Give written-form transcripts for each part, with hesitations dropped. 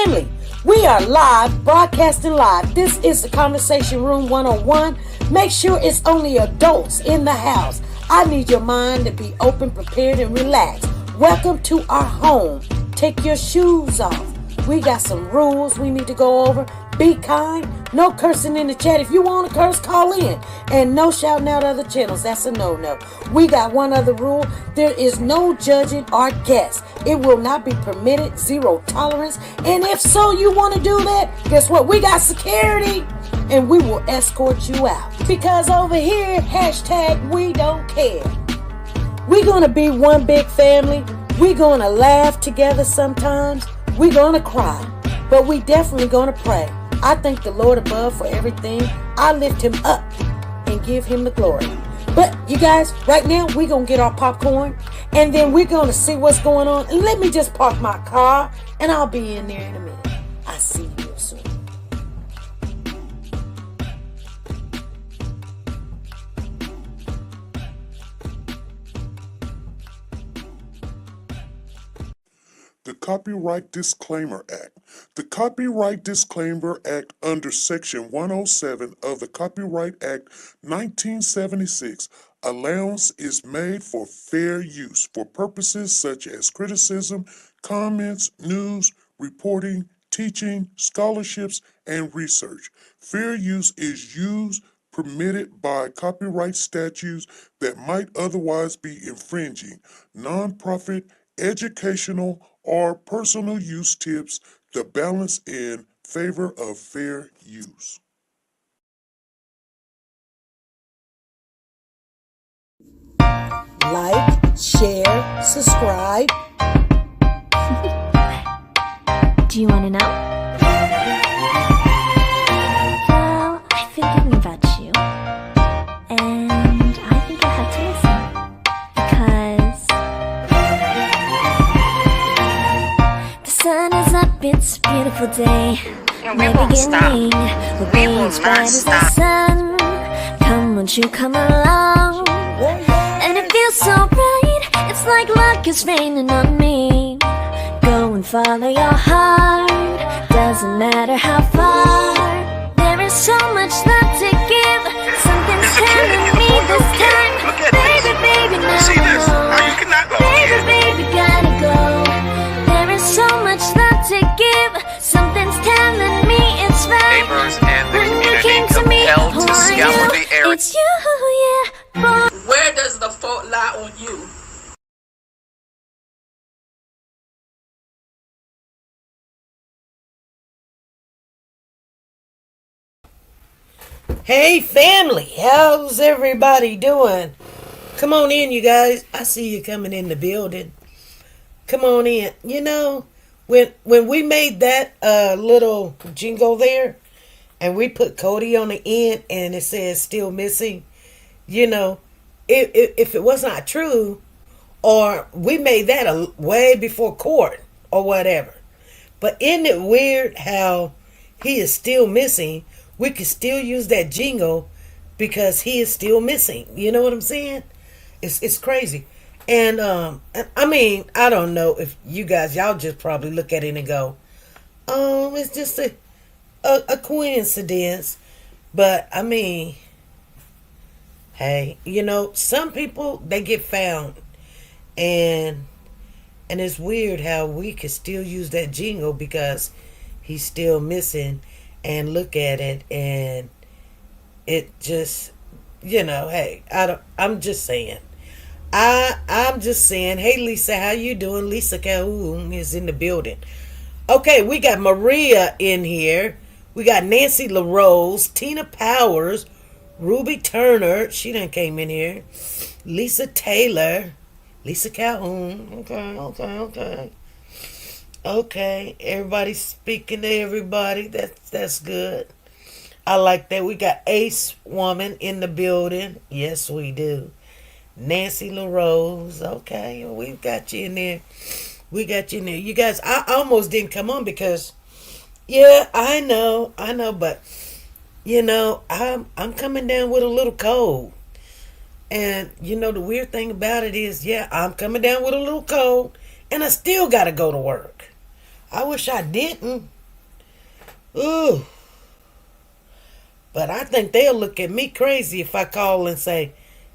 family, we are live, broadcasting live. This is the Conversation Room 101. Make sure it's only adults in the house. I need your mind to be open, prepared, and relaxed. Welcome to our home. Take your shoes off. We got some rules we need to go over. Be kind. No cursing in the chat. If you want to curse, call in. And no shouting out other channels. That's a no-no. We got one other rule. There is no judging our guests. It will not be permitted. Zero tolerance. And if so, you want to do that, guess what? We got security. And we will escort you out. Because over here, hashtag we don't care. We're going to be one big family. We're going to laugh together sometimes. We're going to cry. But we definitely going to pray. I thank the Lord above for everything. I lift him up and give him the glory. But you guys, right now, we're going to get our popcorn. And then we're going to see what's going on. And let me just park my car. And I'll be in there in a minute. I'll see you real soon. The Copyright Disclaimer Act. The Copyright Disclaimer Act under Section 107 of the Copyright Act 1976, allowance is made for fair use for purposes such as criticism, comments, news, reporting, teaching, scholarships, and research. Fair use is used permitted by copyright statutes that might otherwise be infringing. Nonprofit, educational, or personal use tips the balance in favor of fair use. Like, share, subscribe. Do you want to know? Well, I've been thinking about you, and I think I have to listen, because the sun is up, it's a beautiful day. My beginning will be as bright as the sun. Come, won't you come along? And it feels so bright, it's like luck is raining on me. Go and follow your heart, doesn't matter how far. There is so much love to give. Something's telling me this time. Baby, baby, now see this? Now you cannot go. Baby, baby, gotta go. There is so much love to give. Something's telling me it's right. Neighbors and the When you community came to me, compelled who to are scour you? the area. It's you, yeah, boy. Where does the fault lie on you? Hey family, how's everybody doing? Come on in, you guys. I see you coming in the building. Come on in. You know, when we made that little jingle there, and we put Cody on the end, and it says still missing. You know, if it was not true, or we made that way before court or whatever. But isn't it weird how he is still missing? We could still use that jingle because he is still missing. You know what I'm saying? It's crazy. And I mean, I don't know if you guys, y'all just probably look at it and go, it's just a coincidence. But I mean, hey, you know, some people, they get found, and it's weird how we could still use that jingle because he's still missing. And look at it, and it just, you know, hey, I'm just saying. I'm just saying, hey Lisa, how you doing? Lisa Calhoun is in the building. Okay, we got Maria in here. We got Nancy LaRose, Tina Powers, Ruby Turner, she done came in here. Lisa Taylor, Lisa Calhoun. Okay. Okay, everybody's speaking to everybody. That's good. I like that. We got Ace Woman in the building. Yes, we do. Nancy LaRose. Okay, we've got you in there. We got you in there. You guys, I almost didn't come on because, yeah, I know, but, you know, I'm coming down with a little cold. And, you know, the weird thing about it is, yeah, I'm coming down with a little cold, and I still got to go to work. I wish I didn't, Ooh. But I think they'll look at me crazy if I call and say,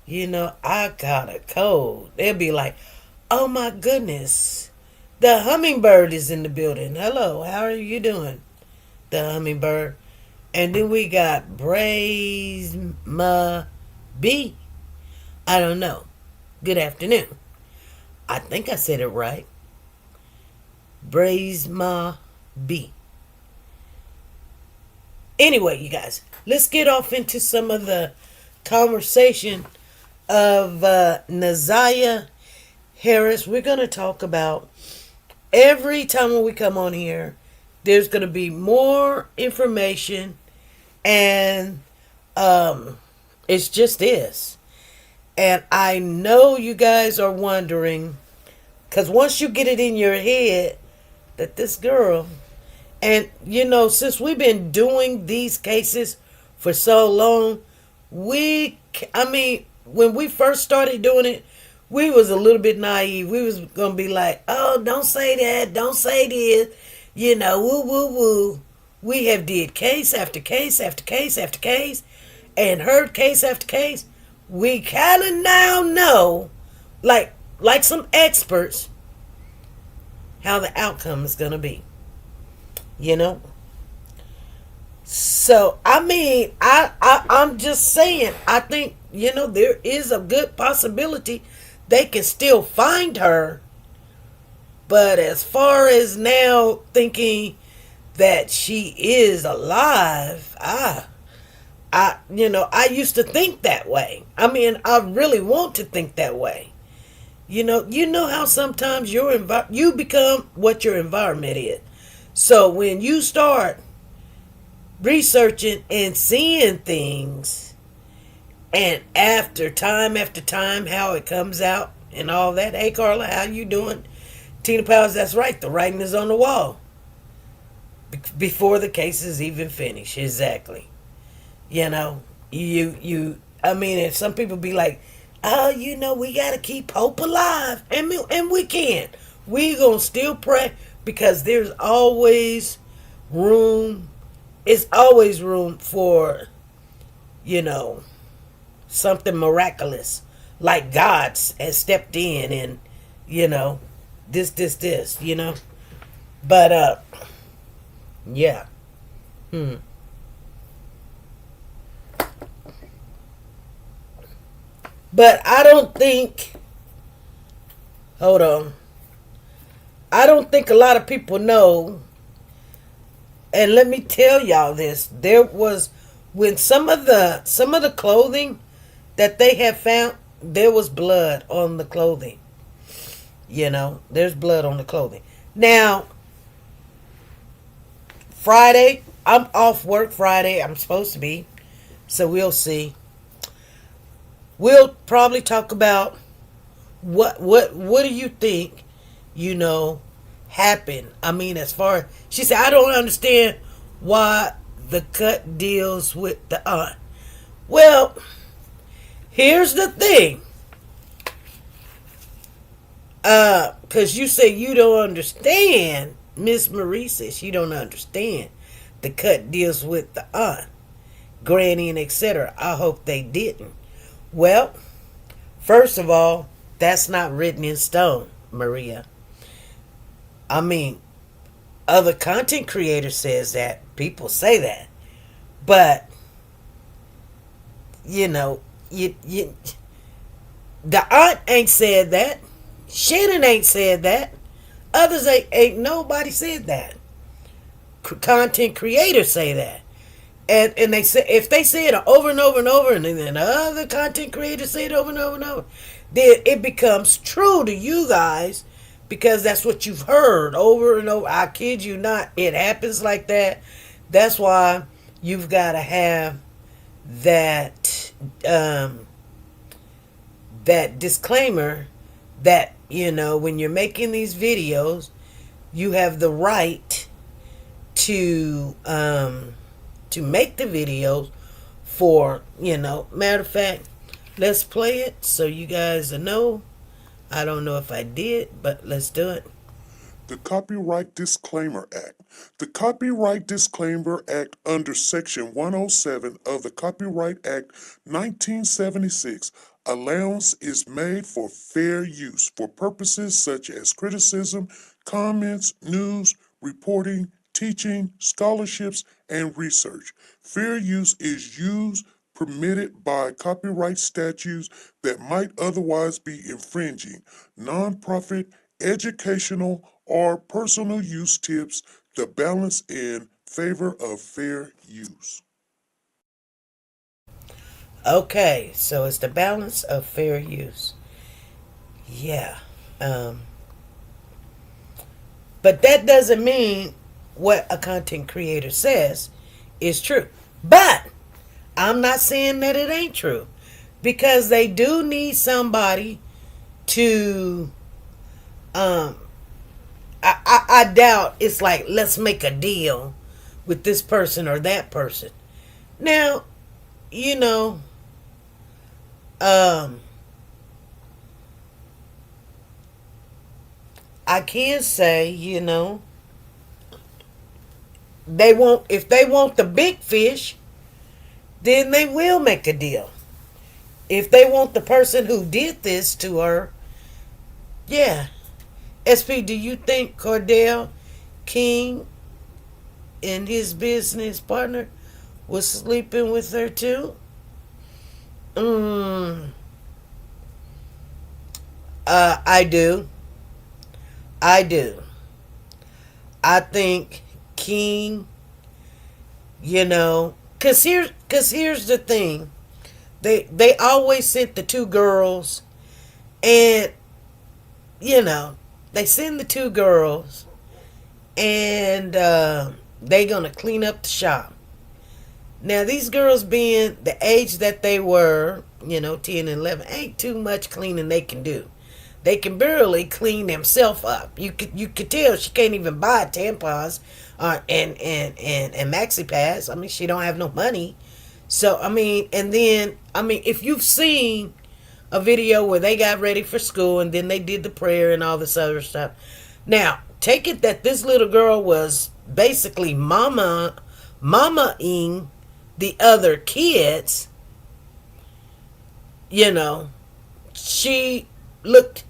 I got a cold. They'll be like, oh my goodness. The hummingbird is in the building. Hello, how are you doing? The hummingbird. And then we got Braisma B. I don't know. Good afternoon. I think I said it right. Braisma B. Anyway, you guys, let's get off into some of the conversation of Naziah Harris. We're going to talk about every time when we come on here, there's going to be more information, and it's just this. And I know you guys are wondering, because once you get it in your head that this girl, and since we've been doing these cases for so long, when we first started doing it, we was a little bit naive. We was going to be like, oh, don't say that, don't say this, woo, woo, woo. We have did case after case after case after case and heard case after case. We kind of now know, like some experts, how the outcome is going to be. So, I'm just saying, I think, there is a good possibility they can still find her. But as far as now thinking that she is alive, I used to think that way. I really want to think that way. You know how sometimes you become what your environment is. So when you start researching and seeing things, and after time, how it comes out and all that. Hey, Carla, how you doing? Tina Powers, that's right. The writing is on the wall. Before the case is even finished. Exactly. And some people be like, oh, we got to keep hope alive. And we can. We going to still pray. Because there's always room. It's always room for, something miraculous. Like God has stepped in and, this. But, yeah. But I don't think, hold on. I don't think a lot of people know, and let me tell y'all this. There was, when some of the clothing that they have found, there was blood on the clothing. There's blood on the clothing. Now, Friday, I'm off work Friday. I'm supposed to be, so we'll see. We'll probably talk about what do you think, happened. As far as, she said, I don't understand why the cut deals with the aunt. Well, here's the thing. Because you say you don't understand. Miss Marie says you don't understand. The cut deals with the aunt, granny, and etc. I hope they didn't. Well, first of all, that's not written in stone, Maria. Other content creators says that. People say that. But, the aunt ain't said that. Shannon ain't said that. Others ain't nobody said that. Content creators say that. And they say, if they say it over and over and over, and then other content creators say it over and over and over, then it becomes true to you guys, because that's what you've heard over and over. I kid you not, it happens like that. That's why you've got to have that that disclaimer that, when you're making these videos, you have the right to make the videos for, matter of fact, let's play it so you guys know. I don't know if I did, but let's do it. the Copyright Disclaimer Act. The Copyright Disclaimer Act under Section 107 of the Copyright Act 1976, allowance is made for fair use for purposes such as criticism, comments, news, reporting, teaching, scholarships, and research. Fair use is used permitted by copyright statutes that might otherwise be infringing. Nonprofit, educational, or personal use tips the balance in favor of fair use. Okay, so it's the balance of fair use. Yeah. But that doesn't mean what a content creator says is true. But I'm not saying that it ain't true, because they do need somebody to I doubt it's like, let's make a deal with this person or that person. Now, you know, I can say, you know, if they want the big fish, then they will make a deal. If they want the person who did this to her, yeah. SP, do you think Cordell King and his business partner was sleeping with her too? I do. I think King, you know, cause here's the thing. They always sent the two girls, and you know, they send the two girls, and they gonna clean up the shop. Now these girls, being the age that they were, you know, 10 and 11, ain't too much cleaning they can do. They can barely clean themselves up. You could tell she can't even buy tampons and maxi pads. I mean, she don't have no money. So I mean, and then I mean, if you've seen a video where they got ready for school and then they did the prayer and all this other stuff. Now, take it that this little girl was basically mamaing the other kids. You know, she looked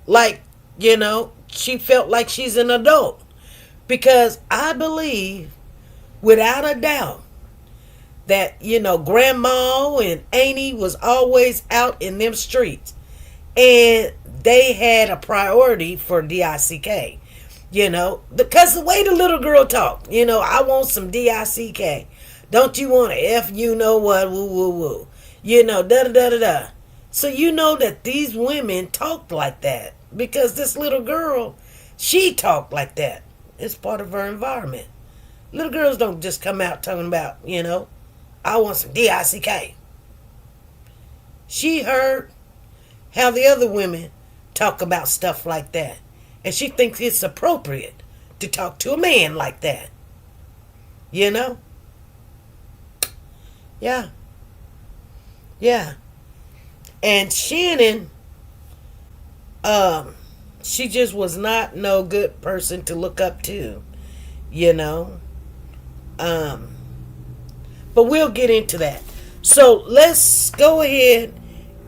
like, you know, she felt like she's an adult. Because I believe, without a doubt, that, you know, Grandma and Auntie was always out in them streets. And they had a priority for DICK. You know, because the way the little girl talked, you know, I want some DICK. Don't you want to F you know what, woo woo woo. You know, da da da da da. So you know that these women talked like that. Because this little girl, she talked like that. It's part of her environment. Little girls don't just come out talking about, you know, I want some DICK. She heard how the other women talk about stuff like that. And she thinks it's appropriate to talk to a man like that. You know? Yeah. Yeah. And Shannon, she just was not no good person to look up to. You know? But we'll get into that. So let's go ahead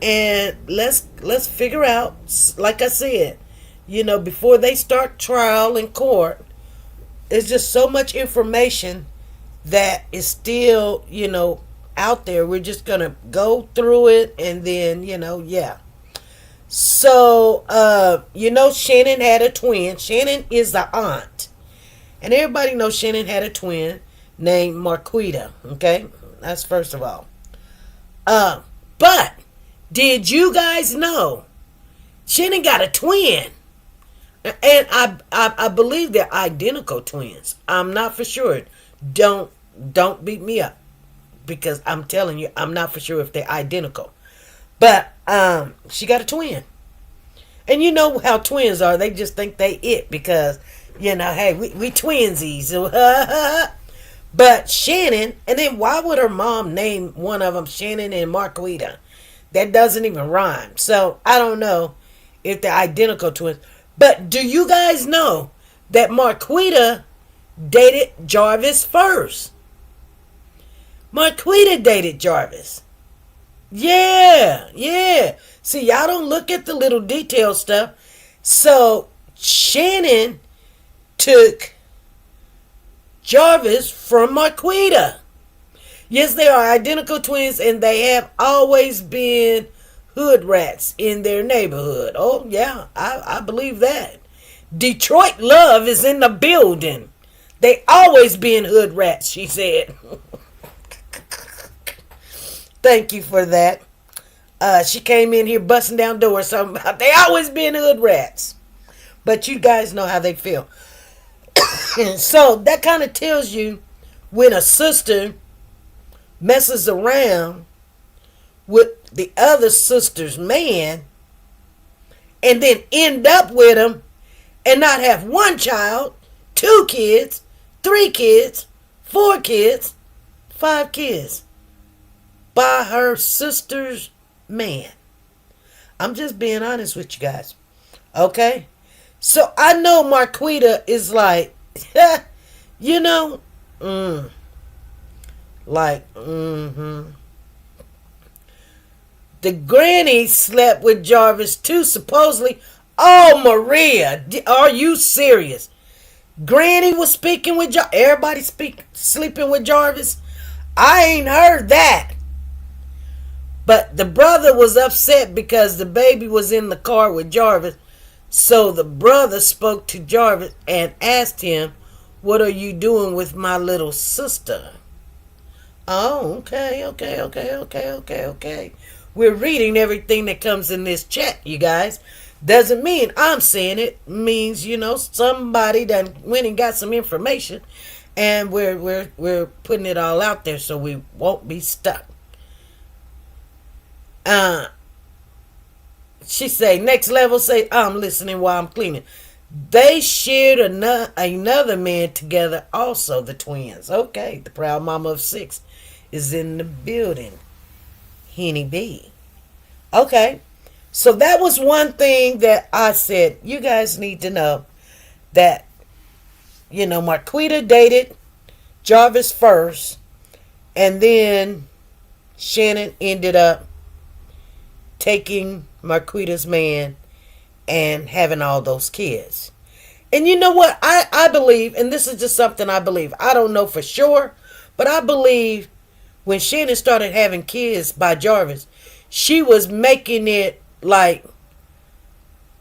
and let's figure out, like I said, you know, before they start trial in court, there's just so much information that is still, you know, out there. We're just gonna go through it and then, you know, yeah. So you know, Shannon had a twin. Shannon is the aunt. And everybody knows Shannon had a twin named Marquita. Okay? That's first of all. But did you guys know Shannon got a twin? And I believe they're identical twins. I'm not for sure. Don't beat me up, because I'm telling you, I'm not for sure if they're identical. But she got a twin. And you know how twins are. They just think they it because, you know, hey, we twinsies. But Shannon, and then why would her mom name one of them Shannon and Marquita? That doesn't even rhyme. So I don't know if they're identical twins. But do you guys know that Marquita dated Jarvis first. Marquita dated Jarvis. Yeah. See, y'all don't look at the little detail stuff. So, Shannon took Jarvis from Marquita. Yes, they are identical twins, and they have always been hood rats in their neighborhood. Oh, yeah, I believe that. Detroit love is in the building. They always been hood rats, she said. Thank you for that. She came in here busting down doors talking about they always been hood rats. But you guys know how they feel. So that kind of tells you when a sister messes around with the other sister's man and then end up with him and not have one child, 2 kids, 3 kids, 4 kids, 5 kids by her sister's man. I'm just being honest with you guys. Okay? So I know Marquita is like, you know, the granny slept with Jarvis too, supposedly. Oh, Maria, are you serious? Granny was speaking with Jarvis. Everybody sleeping with Jarvis. I ain't heard that. But the brother was upset because the baby was in the car with Jarvis. So the brother spoke to Jarvis and asked him, "What are you doing with my little sister?" Oh, okay. We're reading everything that comes in this chat, you guys. Doesn't mean I'm saying it. It means, somebody done went and got some information, and we're putting it all out there so we won't be stuck. She say, next level, say, I'm listening while I'm cleaning. They shared another man together also, the twins. Okay, the proud mama of 6 is in the building. Henny B. Okay, so that was one thing that I said, you guys need to know that, Marquita dated Jarvis first, and then Shannon ended up taking Marquita's man and having all those kids. And you know what? I believe, and this is just something I believe. I don't know for sure, but I believe when Shannon started having kids by Jarvis, she was making it like,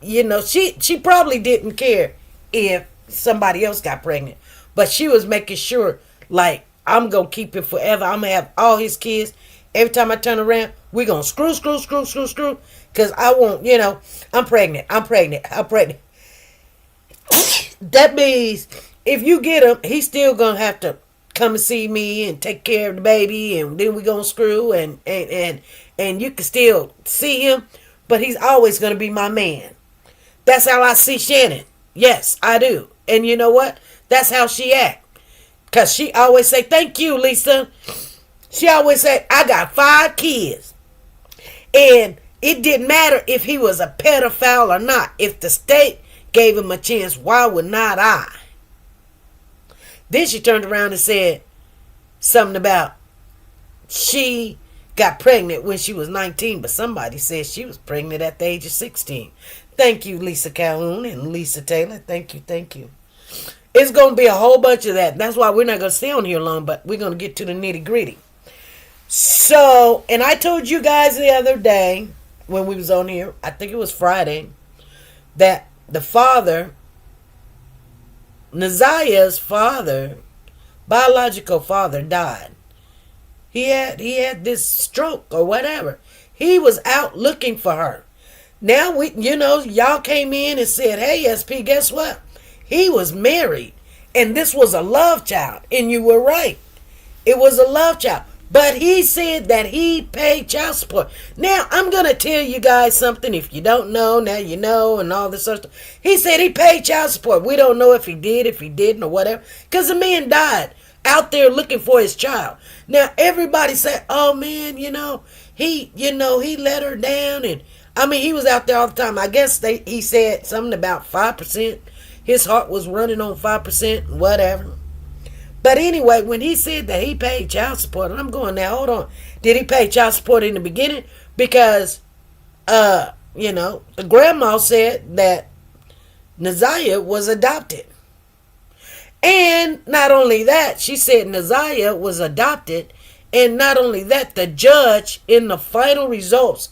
she probably didn't care if somebody else got pregnant, but she was making sure, like, I'm going to keep it forever. I'm going to have all his kids. Every time I turn around, we're going to screw. Because I won't, I'm pregnant. That means if you get him, he's still going to have to come and see me and take care of the baby. And then we're going to screw. And you can still see him. But he's always going to be my man. That's how I see Shannon. Yes, I do. And you know what? That's how she act. Because she always say, thank you, Lisa. She always said, I got 5 kids. And it didn't matter if he was a pedophile or not. If the state gave him a chance, why would not I? Then she turned around and said something about she got pregnant when she was 19, but somebody said she was pregnant at the age of 16. Thank you, Lisa Calhoun and Lisa Taylor. Thank you. It's going to be a whole bunch of that. That's why we're not going to stay on here long, but we're going to get to the nitty gritty. So, and I told you guys the other day when we was on here, I think it was Friday, that the father, Naziah's father, biological father, died. He had this stroke or whatever. He was out looking for her. Now y'all came in and said, "Hey, SP, guess what? He was married, and this was a love child." And you were right. It was a love child. But he said that he paid child support. Now, I'm going to tell you guys something. If you don't know, now you know, and all this other stuff. He said he paid child support. We don't know if he did, if he didn't, or whatever. Because the man died out there looking for his child. Now, everybody said, oh, man, he let her down. And, he was out there all the time. I guess he said something about 5%. his heart was running on 5%, whatever. But anyway, when he said that he paid child support, and I'm going, now hold on, did he pay child support in the beginning? Because the grandma said that Naziah was adopted. And not only that, she said Naziah was adopted. And not only that, the judge, in the final results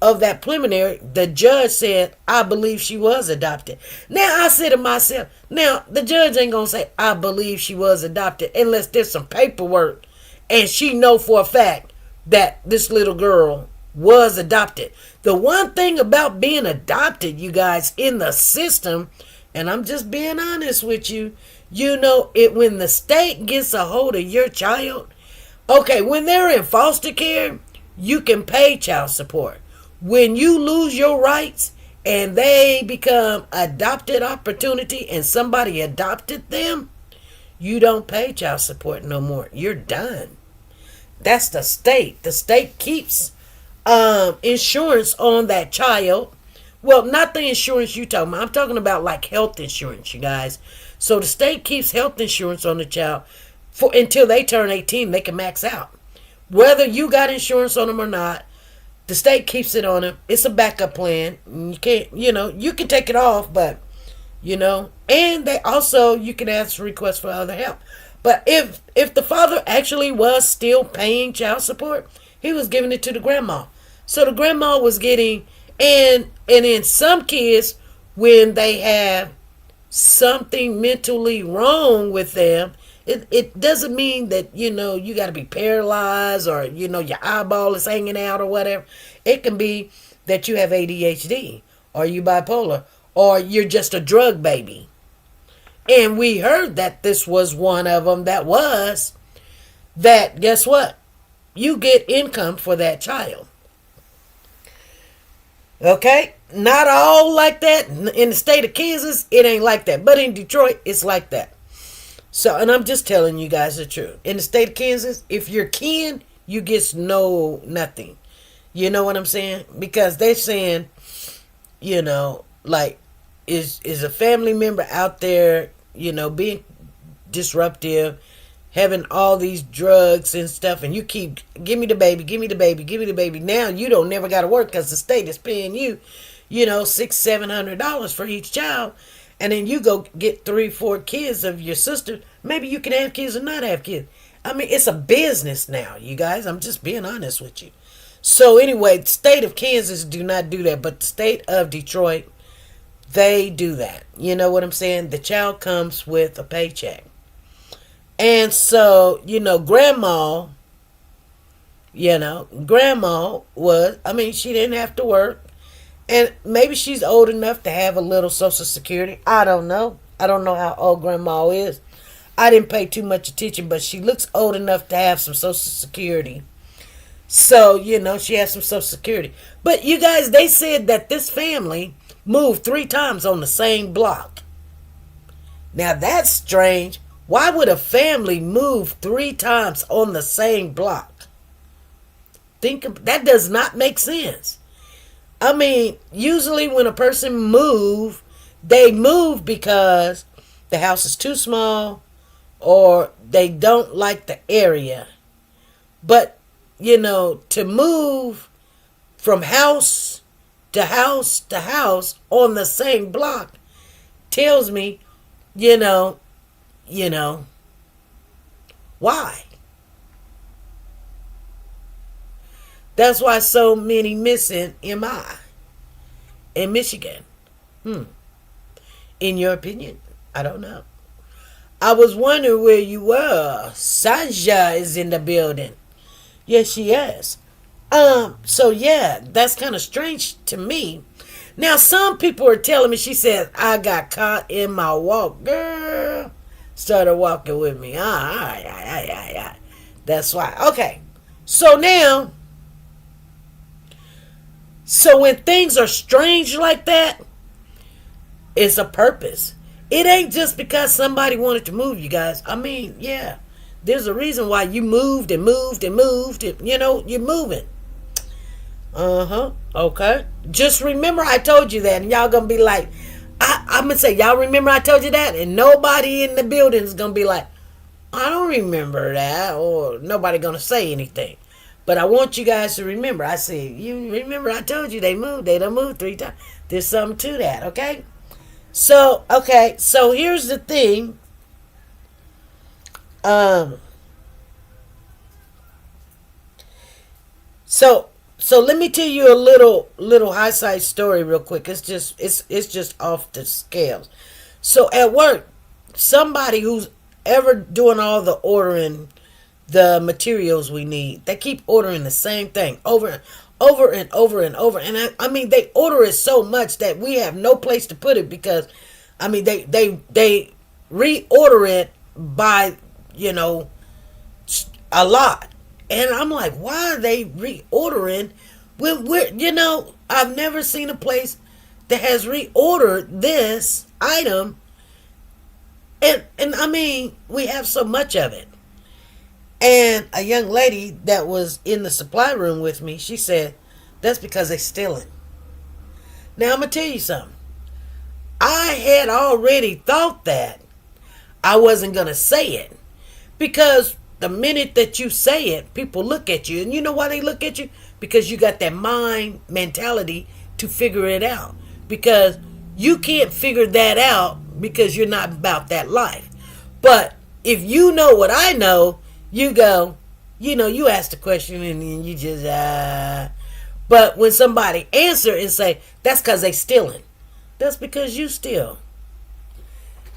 of that preliminary, the judge said, I believe she was adopted. Now, I said to myself, now, the judge ain't going to say, I believe she was adopted, unless there's some paperwork. And she know for a fact that this little girl was adopted. The one thing about being adopted, you guys, in the system, and I'm just being honest with you, when the state gets a hold of your child, okay, when they're in foster care, you can pay child support. When you lose your rights and they become adopted opportunity and somebody adopted them, you don't pay child support no more. You're done. That's the state. The state keeps insurance on that child. Well, not the insurance you talking about. I'm talking about like health insurance, you guys. So the state keeps health insurance on the child until they turn 18. They can max out. Whether you got insurance on them or not, the state keeps it on them. It's a backup plan. You can't, you can take it off, but, and they also, you can ask for requests for other help. But if the father actually was still paying child support, he was giving it to the grandma. So the grandma was getting, and in some kids, when they have something mentally wrong with them, it doesn't mean that, you got to be paralyzed or, your eyeball is hanging out or whatever. It can be that you have ADHD or you bipolar or you're just a drug baby. And we heard that this was one of them that guess what? You get income for that child. Okay? Not all like that. In the state of Kansas, it ain't like that. But in Detroit, it's like that. So, and I'm just telling you guys the truth. In the state of Kansas, if you're kin, you get nothing. You know what I'm saying? Because they're saying, like, is a family member out there, being disruptive, having all these drugs and stuff, and you keep, give me the baby, give me the baby, give me the baby. Now you don't never got to work because the state is paying you, $600-700 for each child. And then you go get 3-4 kids of your sister. Maybe you can have kids or not have kids. I mean, it's a business now, you guys. I'm just being honest with you. So anyway, the state of Kansas do not do that. But the state of Detroit, they do that. You know what I'm saying? The child comes with a paycheck. And so, grandma was, she didn't have to work. And maybe she's old enough to have a little Social Security. I don't know. I don't know how old grandma is. I didn't pay too much attention, but she looks old enough to have some Social Security. So, she has some Social Security. But you guys, they said that this family moved 3 times on the same block. Now, that's strange. Why would a family move 3 times on the same block? That does not make sense. Usually when a person move, they move because the house is too small or they don't like the area. But, to move from house to house to house on the same block tells me, why? That's why so many missing MI in Michigan. In your opinion? I don't know. I was wondering where you were. Sanja is in the building. Yes, she is. So yeah, that's kind of strange to me. Now, some people are telling me, she says, I got caught in my walk. Girl, started walking with me. All right. That's why. Okay. So now, so when things are strange like that, it's a purpose. It ain't just because somebody wanted to move, you guys. Yeah, there's a reason why you moved and moved and moved. You're moving. Okay. Just remember I told you that, and y'all gonna be like, I'm going to say, y'all remember I told you that? And nobody in the building is going to be like, I don't remember that. Or nobody going to say anything. But I want you guys to remember. I said, you remember I told you they moved. They done moved 3 times. There's something to that, okay? So, okay. So here's the thing. So let me tell you a little high side story real quick. It's just off the scales. So at work, somebody who's ever doing all the ordering, the materials we need, they keep ordering the same thing over and over and over and over. And I mean, they order it so much that we have no place to put it because, I mean, they reorder it by, a lot. And I'm like, why are they reordering when I've never seen a place that has reordered this item. And I mean, we have so much of it. And a young lady that was in the supply room with me, she said, that's because they're stealing. Now I'm going to tell you something. I had already thought that. I wasn't going to say it. Because the minute that you say it, people look at you. And you know why they look at you? Because you got that mind mentality to figure it out. Because you can't figure that out because you're not about that life. But if you know what I know, you go, you ask the question and then you just, But when somebody answer and say, that's because they stealing. That's because you steal.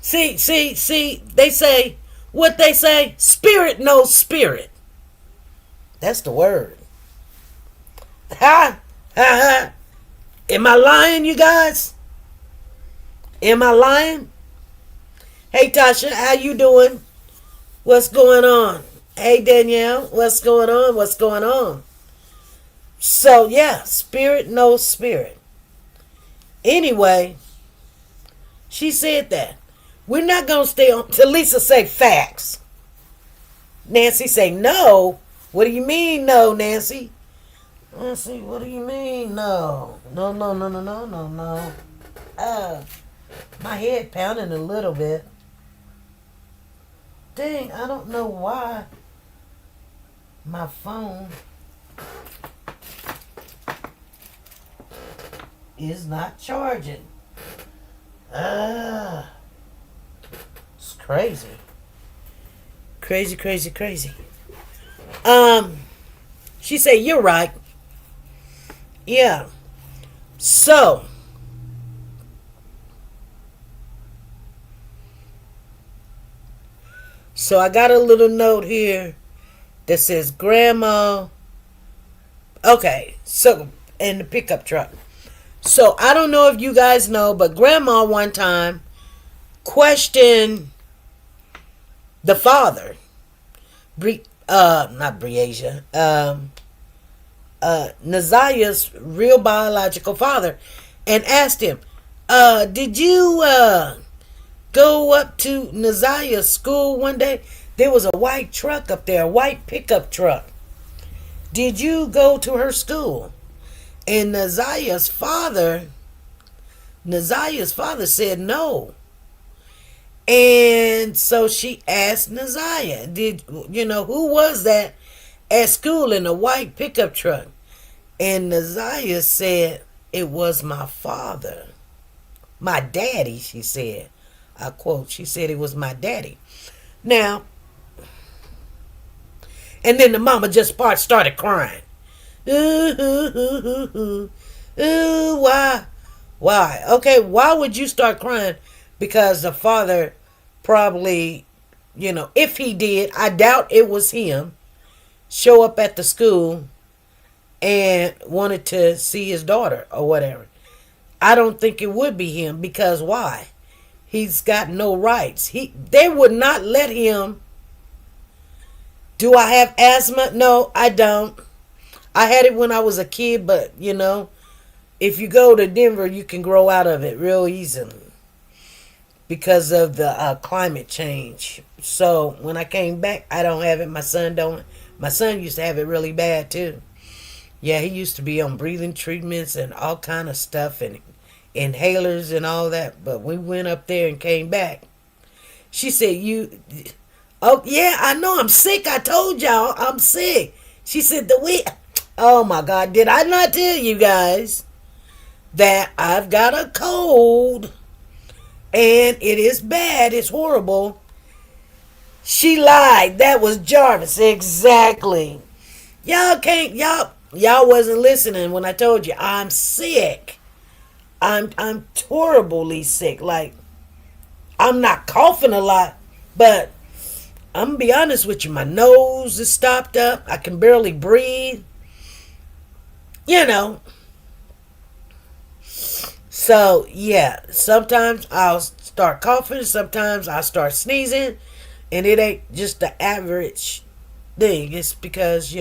See, they say, what they say, spirit knows spirit. That's the word. Ha! Ha ha! Am I lying, you guys? Am I lying? Hey, Tasha, how you doing? What's going on? Hey, Danielle, what's going on? What's going on? So, yeah, spirit knows spirit. Anyway, she said that. We're not going to stay on. Talisa say facts. Nancy say no. What do you mean no, Nancy? Nancy, what do you mean no? No. My head pounding a little bit. Dang, I don't know why my phone is not charging. It's crazy. Crazy. She said, you're right. Yeah. So I got a little note here that says grandma. Okay, so in the pickup truck. So I don't know if you guys know, but grandma one time questioned the father, not Briasia, Naziah's real biological father, and asked him, did you go up to Naziah's school one day? There was a white truck up there, a white pickup truck. Did you go to her school? And Naziah's father said no. And so she asked Naziah, who was that at school in a white pickup truck? And Naziah said, it was my father. My daddy, she said. I quote, she said it was my daddy. Now, and then the mama just started crying. Ooh, why? Okay, why would you start crying? Because the father probably, if he did, I doubt it was him, show up at the school and wanted to see his daughter or whatever. I don't think it would be him because why? He's got no rights. They would not let him. Do I have asthma? No, I don't. I had it when I was a kid, but if you go to Denver, you can grow out of it real easily because of the climate change. So when I came back, I don't have it. My son don't. My son used to have it really bad too. Yeah, he used to be on breathing treatments and all kind of stuff, and inhalers and all that. But we went up there and came back. She said, oh, yeah, I know I'm sick. I told y'all I'm sick. She said, oh my God, did I not tell you guys that I've got a cold and it is bad. It's horrible. She lied. That was Jarvis. Exactly. Y'all wasn't listening when I told you I'm sick. I'm horribly sick. Like, I'm not coughing a lot, but I'm gonna be honest with you, my nose is stopped up. I can barely breathe. So yeah, sometimes I'll start coughing, sometimes I'll start sneezing, and it ain't just the average thing. It's because,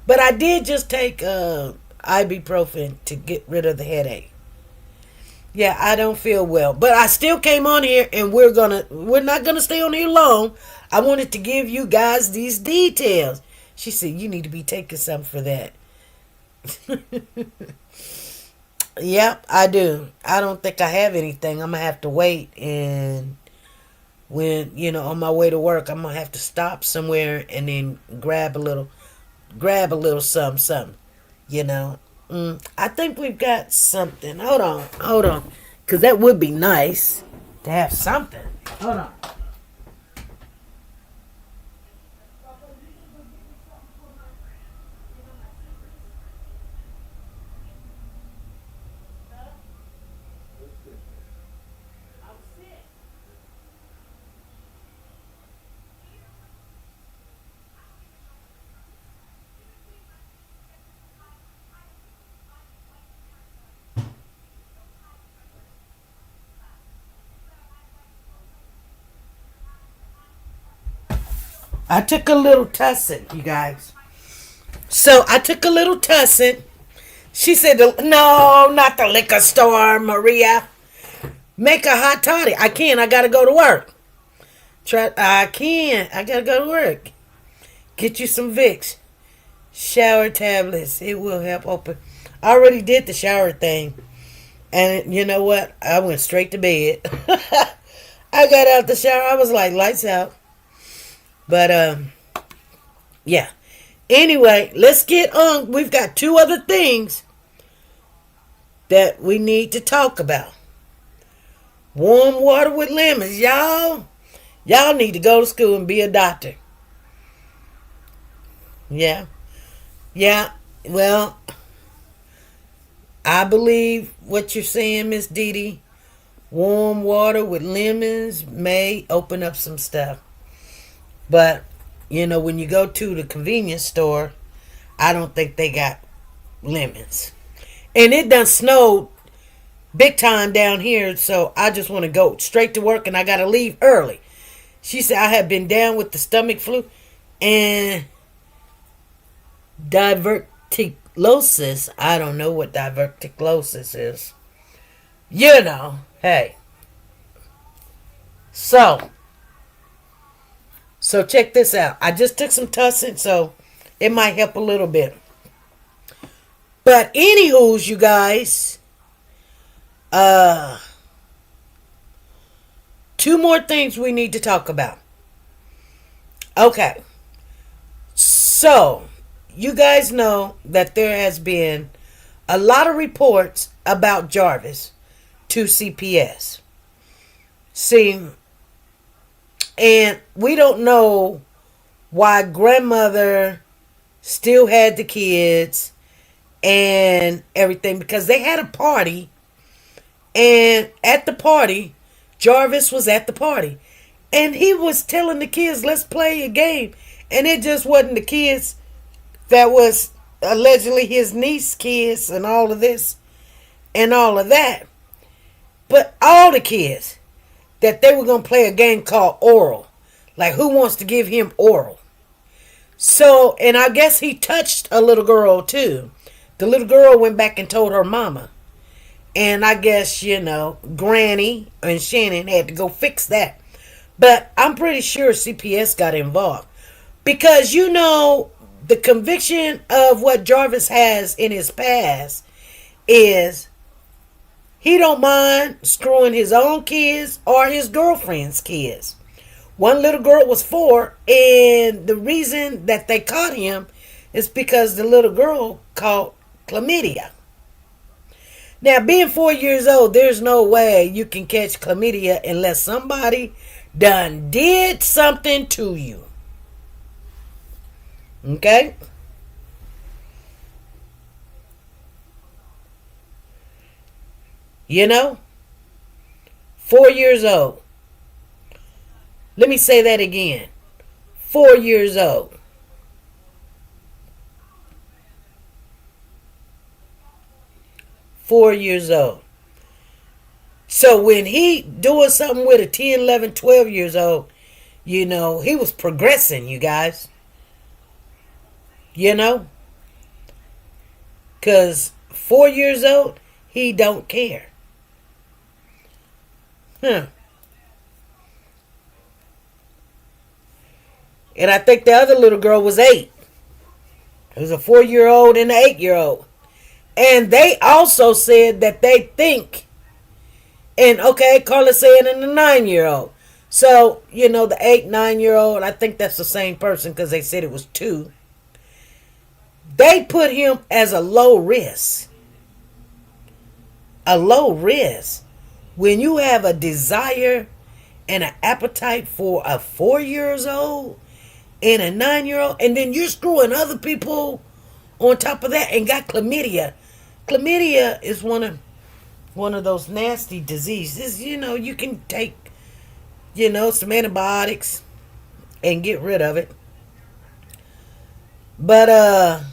but I did just take ibuprofen to get rid of the headache. Yeah, I don't feel well, but I still came on here, and we're not gonna stay on here long. I wanted to give you guys these details. She said, you need to be taking something for that. Yep, I do. I don't think I have anything. I'm going to have to wait. And when, on my way to work, I'm going to have to stop somewhere and then grab a little something. I think we've got something. Hold on. Because that would be nice to have something. Hold on. I took a little tussin, you guys. So I took a little tussin. She said, no, not the liquor store, Maria. Make a hot toddy. I can't. I got to go to work. I can't. I got to go to work. Get you some Vicks. Shower tablets. It will help open. I already did the shower thing. And you know what? I went straight to bed. I got out the shower. I was like, lights out. But, yeah. Anyway, let's get on. We've got two other things that we need to talk about. Warm water with lemons. Y'all need to go to school and be a doctor. Yeah. Yeah. Well, I believe what you're saying, Miss Dee Dee. Warm water with lemons may open up some stuff. But, when you go to the convenience store, I don't think they got lemons. And it done snowed big time down here, so I just want to go straight to work, and I got to leave early. She said I have been down with the stomach flu and diverticulosis. I don't know what diverticulosis is. Hey. So check this out. I just took some tussin, so it might help a little bit. But anywho's, you guys, two more things we need to talk about. Okay. So, you guys know that there has been a lot of reports about Jarvis to CPS. See, and we don't know why grandmother still had the kids and everything, because they had a party, and at the party, Jarvis was at the party, and he was telling the kids, let's play a game, and it just wasn't the kids that was allegedly his niece's kids and all of this and all of that, but all the kids, that they were going to play a game called Oral. Like, who wants to give him oral? So, and I guess he touched a little girl too. The little girl went back and told her mama. And I guess, Granny and Shannon had to go fix that. But I'm pretty sure CPS got involved. Because, the conviction of what Jarvis has in his past is He don't mind screwing his own kids or his girlfriend's kids. One little girl was 4, and the reason that they caught him is because the little girl caught chlamydia. Now, being 4 years old, there's no way you can catch chlamydia unless somebody done did something to you. Okay? You know? 4 years old. Let me say that again. 4 years old. So when he doing something with a 10, 11, 12 years old, he was progressing, you guys. Because 4 years old, he don't care. And I think the other little girl was 8. It was a 4-year-old and an 8-year-old. And they also said that they think, and okay, Carla said and a 9-year-old. So, the 8, 9-year-old, I think that's the same person because they said it was 2. They put him as a low risk. A low risk. When you have a desire and an appetite for a 4 years old and a 9-year-old, and then you're screwing other people on top of that and got chlamydia. Chlamydia is one of those nasty diseases. You can take, some antibiotics and get rid of it. But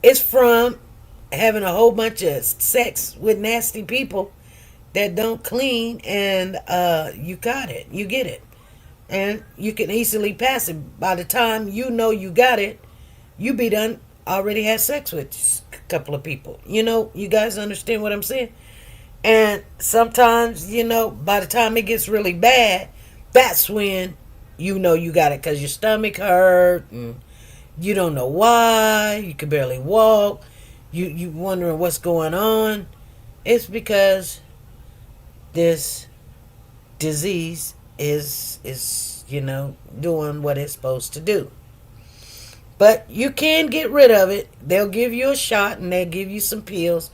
it's from having a whole bunch of sex with nasty people that don't clean, and you got it. You get it. And you can easily pass it. By the time you know you got it, you be done already had sex with a couple of people. You guys understand what I'm saying? And sometimes, by the time it gets really bad, that's when you know you got it, because your stomach hurt and you don't know why. You can barely walk. You wondering what's going on. It's because this disease is doing what it's supposed to do. But you can get rid of it. They'll give you a shot and they'll give you some pills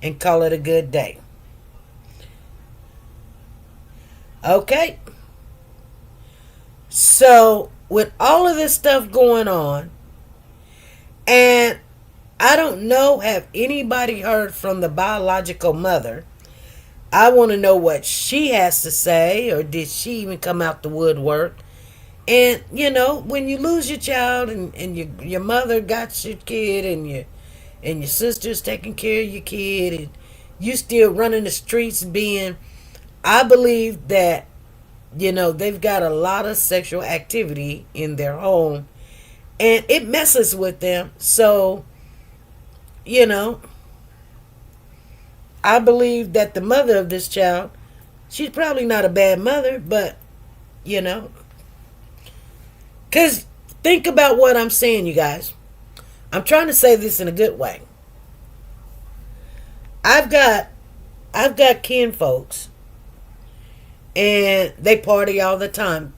and call it a good day. Okay? So, with all of this stuff going on, and I don't know, have anybody heard from the biological mother? I want to know what she has to say, or did she even come out the woodwork? And, when you lose your child and your mother got your kid and your sister's taking care of your kid and you still running the streets I believe that, they've got a lot of sexual activity in their home and it messes with them. So, I believe that the mother of this child, she's probably not a bad mother, but, because think about what I'm saying, you guys. I'm trying to say this in a good way. I've got kin folks, and they party all the time.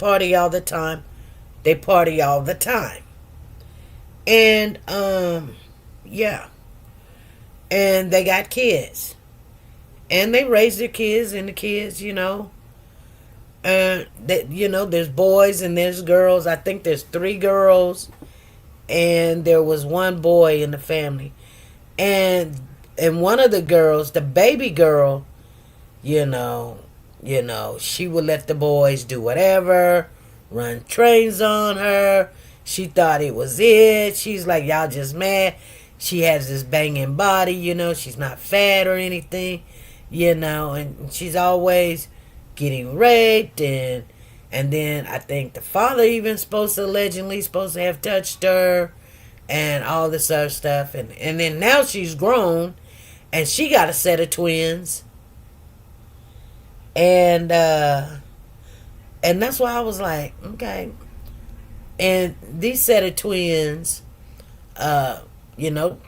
They party all the time. And, yeah. And they got kids. And they raise their kids, and the kids, there's boys and there's girls. I think there's 3 girls, and there was 1 boy in the family. And one of the girls, the baby girl, she would let the boys do whatever, run trains on her. She thought it was it. She's like, y'all just mad. She has this banging body, she's not fat or anything, and she's always getting raped, and then I think the father even allegedly supposed to have touched her and all this other stuff, and then now she's grown and she got a set of twins, and that's why I was like, okay. And these set of twins,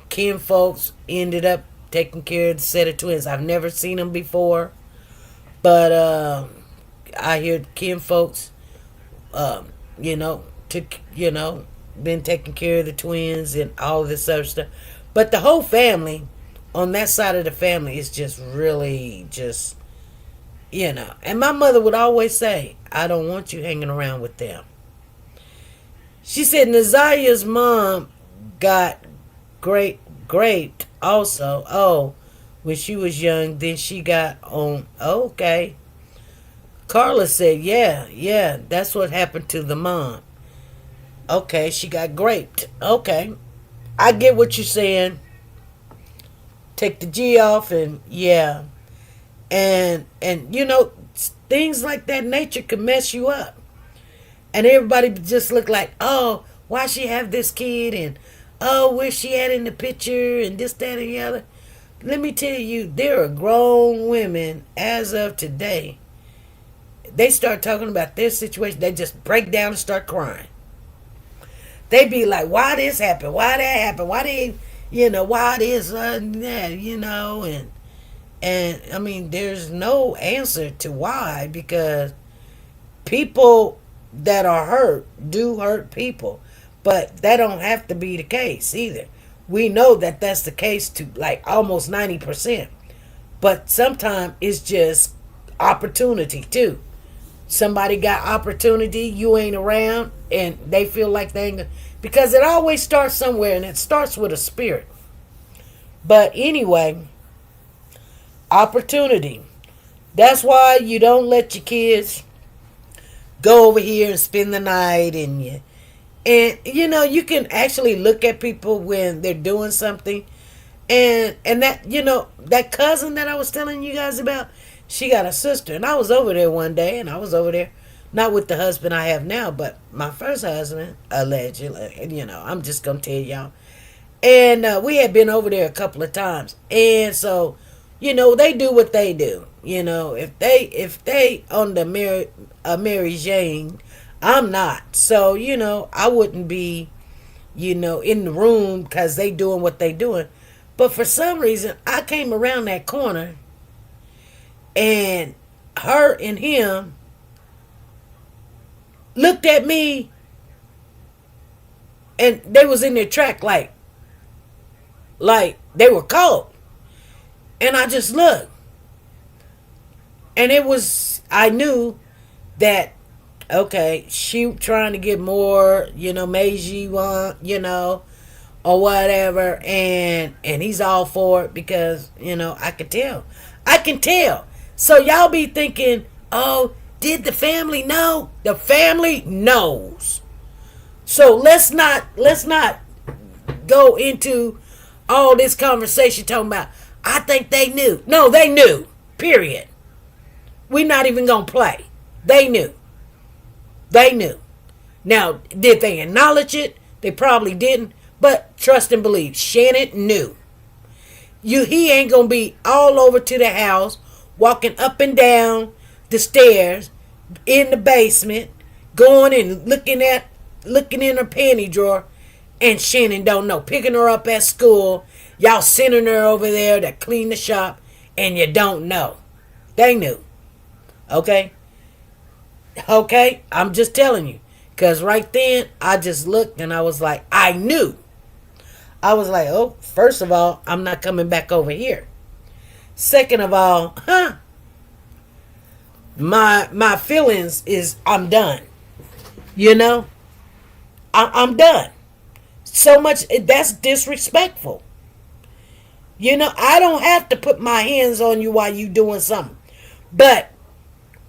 kin folks ended up taking care of the set of twins. I've never seen them before, but I hear kin folks, you know, been taking care of the twins and all this other stuff. But the whole family, on that side of the family, is just really just, And my mother would always say, I don't want you hanging around with them. She said Naziah's mom got raped also. Oh, when she was young, then she got on. Okay. Carla said, yeah, that's what happened to the mom. Okay, she got raped. Okay. I get what you're saying. Take the G off and yeah. And things like that nature can mess you up. And everybody just look like, oh, why she have this kid? And, oh, where she at in the picture? And this, that, and the other. Let me tell you, there are grown women as of today. They start talking about their situation. They just break down and start crying. They be like, why this happened? Why that happened? Why they, why this, that, and I mean, there's no answer to why, because people that are hurt do hurt people, but that don't have to be the case either. We know that that's the case to like almost 90%, but sometimes it's just opportunity too. Somebody got opportunity, you ain't around, and they feel like they ain't, because it always starts somewhere, and it starts with a spirit. But anyway, opportunity. That's why you don't let your kids go over here and spend the night, and you can actually look at people when they're doing something, and that that cousin that I was telling you guys about, she got a sister, and I was over there one day, and I was over there not with the husband I have now, but my first husband, allegedly. I'm just gonna tell y'all, and we had been over there a couple of times, and so they do what they do. If they on the Mary Jane, I'm not. So I wouldn't be in the room because they doing what they doing. But for some reason, I came around that corner, and her and him looked at me, and they was in their track like they were caught. And I just looked. And I knew that, okay, she trying to get more, Meiji want, or whatever. And he's all for it because, I can tell. I can tell. So y'all be thinking, oh, did the family know? The family knows. So let's not go into all this conversation talking about, I think they knew. No, they knew. Period. We're not even going to play. They knew. They knew. Now, did they acknowledge it? They probably didn't. But trust and believe. Shannon knew. He ain't going to be all over to the house, walking up and down the stairs, in the basement, going and looking in her panty drawer, and Shannon don't know. Picking her up at school, y'all sending her over there to clean the shop, and you don't know. They knew. Okay? Okay? I'm just telling you. Because right then, I just looked and I was like, I knew. I was like, oh, first of all, I'm not coming back over here. Second of all, my feelings is I'm done. I'm done. So much, that's disrespectful. I don't have to put my hands on you while you doing something. But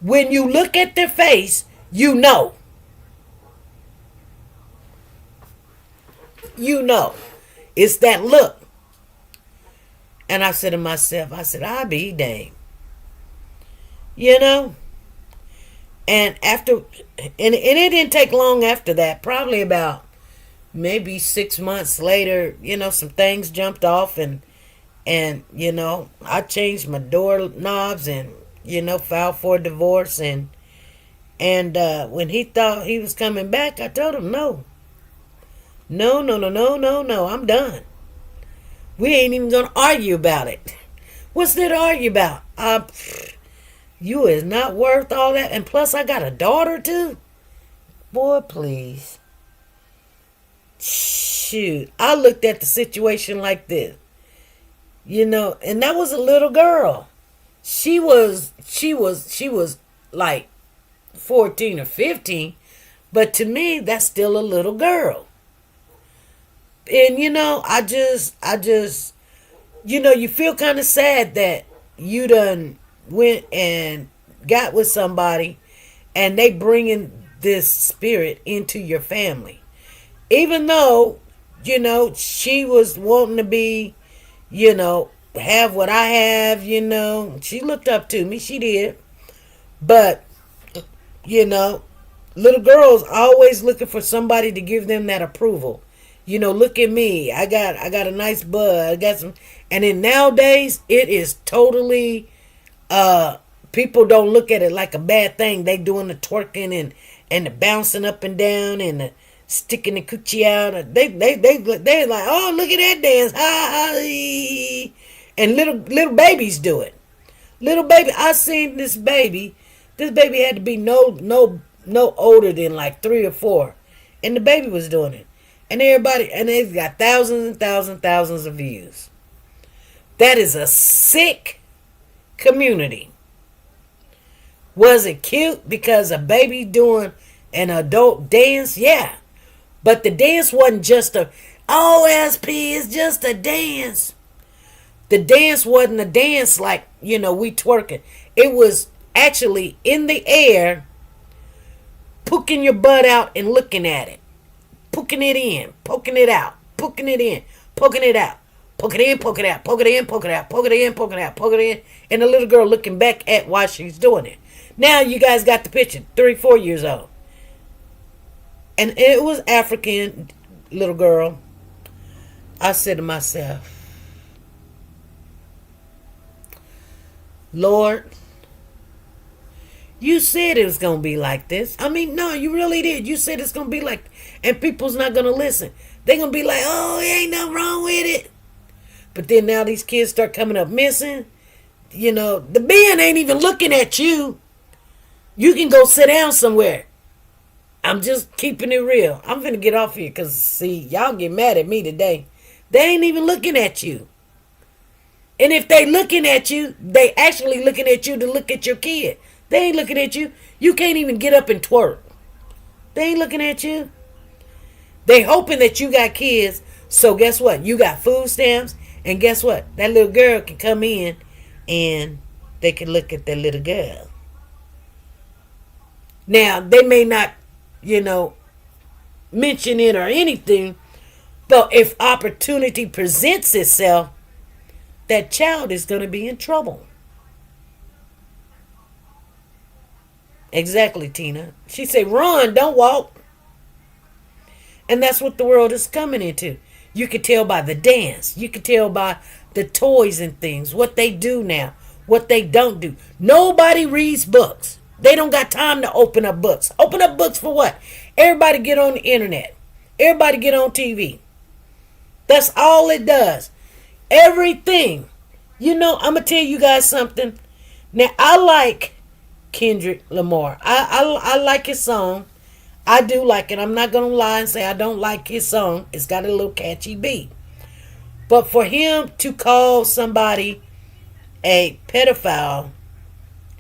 when you look at their face, you know. It's that look. And I said to myself, I'll be damned. And after, and it didn't take long after that, probably about maybe 6 months later, some things jumped off, and I changed my door knobs and, filed for a divorce, and when he thought he was coming back, I told him no, I'm done. We ain't even gonna argue about it. What's there to argue about? You is not worth all that. And plus, I got a daughter too. Boy, please. Shoot, I looked at the situation like this, and that was a little girl. She was like 14 or 15, but to me, that's still a little girl. And I just, you feel kind of sad that you done went and got with somebody, and they bringing this spirit into your family. Even though, she was wanting to be, have what I have, she looked up to me, she did. But, little girls always looking for somebody to give them that approval. Look at me, I got a nice butt, I got some. And then nowadays, it is totally, people don't look at it like a bad thing. They doing the twerking and the bouncing up and down and the sticking the coochie out. They're like, oh, look at that dance, ha ha. And little babies do it. Little baby, I seen this baby. This baby had to be no older than like 3 or 4, and the baby was doing it, and everybody, and they've got thousands and thousands of views. That is a sick community. Was it cute because a baby doing an adult dance? Yeah. But the dance wasn't just SP, it's just a dance. The dance wasn't a dance like, we twerking. It was actually in the air, poking your butt out and looking at it. Poking it in, poking it out, poking it in, poking it out. Poke it in, poke it out, poke it in, poke it out, poke it in, poke it out, poke it in. And the little girl looking back at while she's doing it. Now you guys got the picture, 3, 4 years old. And it was African little girl. I said to myself, Lord, you said it was going to be like this. I mean, no, you really did. You said it's going to be like, and people's not going to listen. They're going to be like, oh, ain't nothing wrong with it. But then now these kids start coming up missing. The man ain't even looking at you. You can go sit down somewhere. I'm just keeping it real. I'm finna get off here because, see, y'all get mad at me today. They ain't even looking at you. And if they looking at you, they actually looking at you to look at your kid. They ain't looking at you. You can't even get up and twerk. They ain't looking at you. They hoping that you got kids. So guess what? You got food stamps. And guess what? That little girl can come in and they can look at that little girl. Now, they may not, mention it or anything, but if opportunity presents itself, that child is going to be in trouble. Exactly, Tina. She said, run, don't walk. And that's what the world is coming into. You can tell by the dance. You can tell by the toys and things, what they do now, what they don't do. Nobody reads books. They don't got time to open up books. Open up books for what? Everybody get on the internet. Everybody get on TV. That's all it does. Everything. I'm going to tell you guys something. Now, I like Kendrick Lamar. I like his song. I do like it. I'm not going to lie and say I don't like his song. It's got a little catchy beat. But for him to call somebody a pedophile,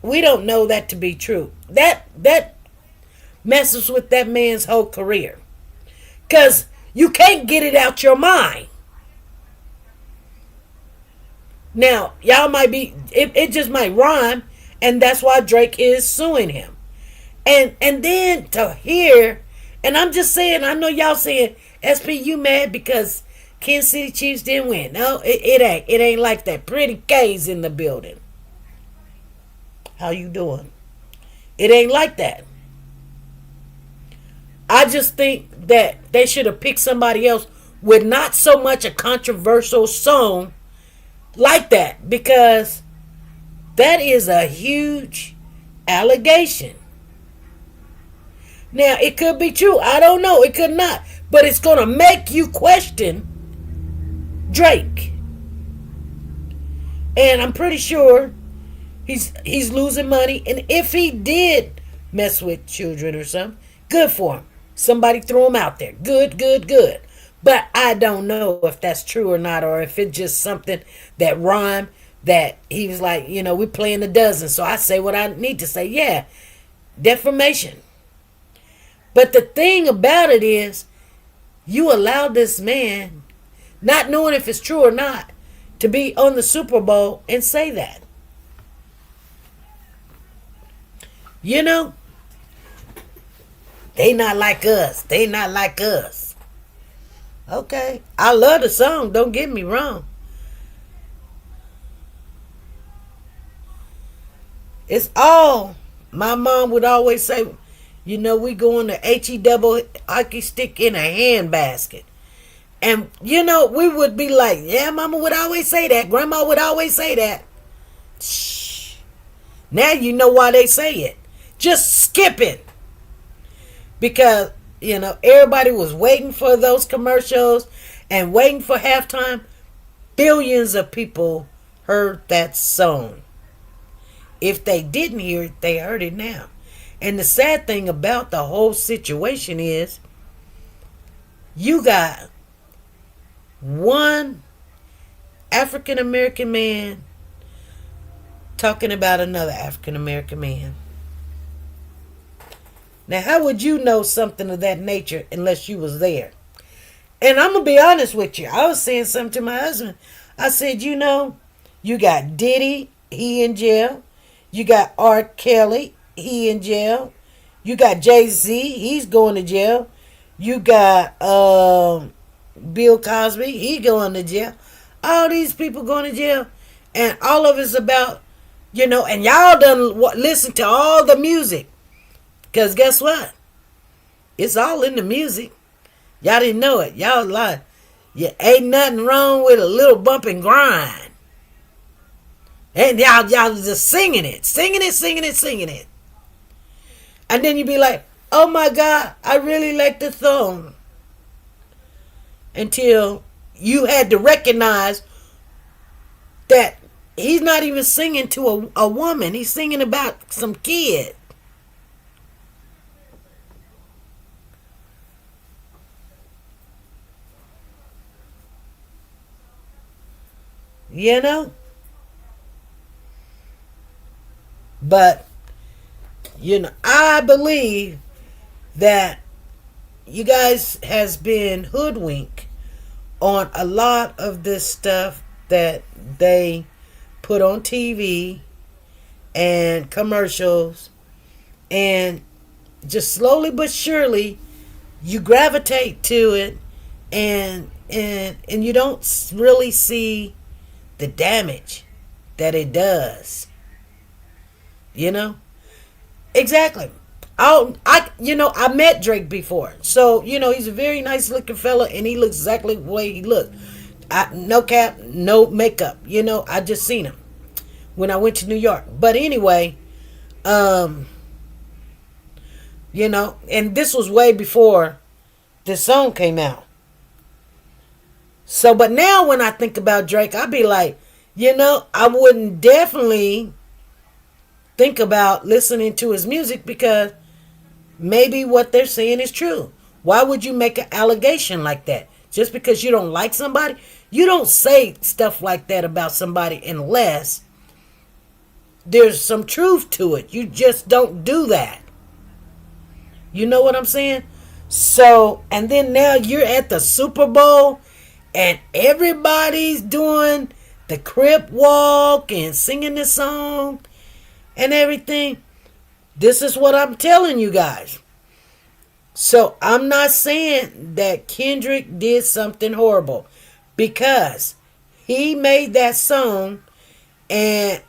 we don't know that to be true. That messes with that man's whole career. Because you can't get it out your mind. Now, y'all might be, it just might rhyme, and that's why Drake is suing him. And then to hear, and I'm just saying, I know y'all saying, SP, you mad because Kansas City Chiefs didn't win. No, it ain't. It ain't like that. Pretty K's in the building. How you doing? It ain't like that. I just think that they should have picked somebody else with not so much a controversial song like that, because that is a huge allegation. Now, it could be true. I don't know. It could not. But it's going to make you question Drake. And I'm pretty sure he's losing money. And if he did mess with children or something, good for him. Somebody threw him out there. Good, good, good. But I don't know if that's true or not, or if it's just something that rhymed that he was like, we're playing a dozen, so I say what I need to say. Yeah, defamation. But the thing about it is, you allowed this man, not knowing if it's true or not, to be on the Super Bowl and say that. They not like us. They not like us. Okay. I love the song. Don't get me wrong. It's all. My mom would always say, we going to H-E double hockey stick in a handbasket. And, we would be like, yeah, Mama would always say that. Grandma would always say that. Shh. Now you know why they say it. Just skip it. Because, everybody was waiting for those commercials and waiting for halftime. Billions of people heard that song. If they didn't hear it, they heard it now. And the sad thing about the whole situation is, you got one African American man talking about another African American man. Now, how would you know something of that nature unless you was there? And I'm going to be honest with you. I was saying something to my husband. I said, you got Diddy, he in jail. You got R. Kelly, he in jail. You got Jay-Z, he's going to jail. You got Bill Cosby, he going to jail. All these people going to jail. And all of it's about, and y'all done listen to all the music. Because guess what? It's all in the music. Y'all didn't know it. Y'all like, ain't nothing wrong with a little bump and grind. And y'all just singing it. Singing it. And then you be like, oh my God, I really like the song. Until you had to recognize that he's not even singing to a woman. He's singing about some kid. But, I believe that you guys has been hoodwinked on a lot of this stuff that they put on TV and commercials, and just slowly but surely you gravitate to it, and you don't really see the damage that it does. Exactly. I met Drake before, so he's a very nice looking fella, and he looks exactly the way he looked. No cap, no makeup. I just seen him when I went to New York. But anyway, and this was way before this song came out. So, but now when I think about Drake, I'd be like, I wouldn't definitely think about listening to his music, because maybe what they're saying is true. Why would you make an allegation like that? Just because you don't like somebody? You don't say stuff like that about somebody unless there's some truth to it. You just don't do that. You know what I'm saying? So, and then now you're at the Super Bowl and everybody's doing the crip walk and singing this song and everything. This is what I'm telling you guys. So I'm not saying that Kendrick did something horrible, because he made that song, and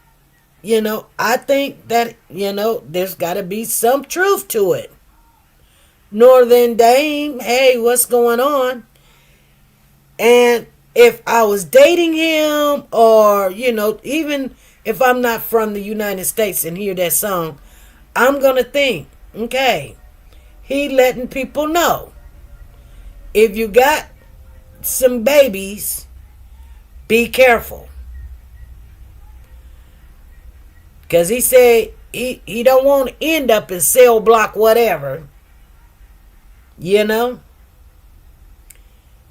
I think that there's got to be some truth to it. Northern Dame, hey, what's going on? And if I was dating him, or even if I'm not from the United States and hear that song, I'm gonna think, okay, he letting people know, if you got some babies, be careful. Because he said he don't want to end up in cell block whatever. You know?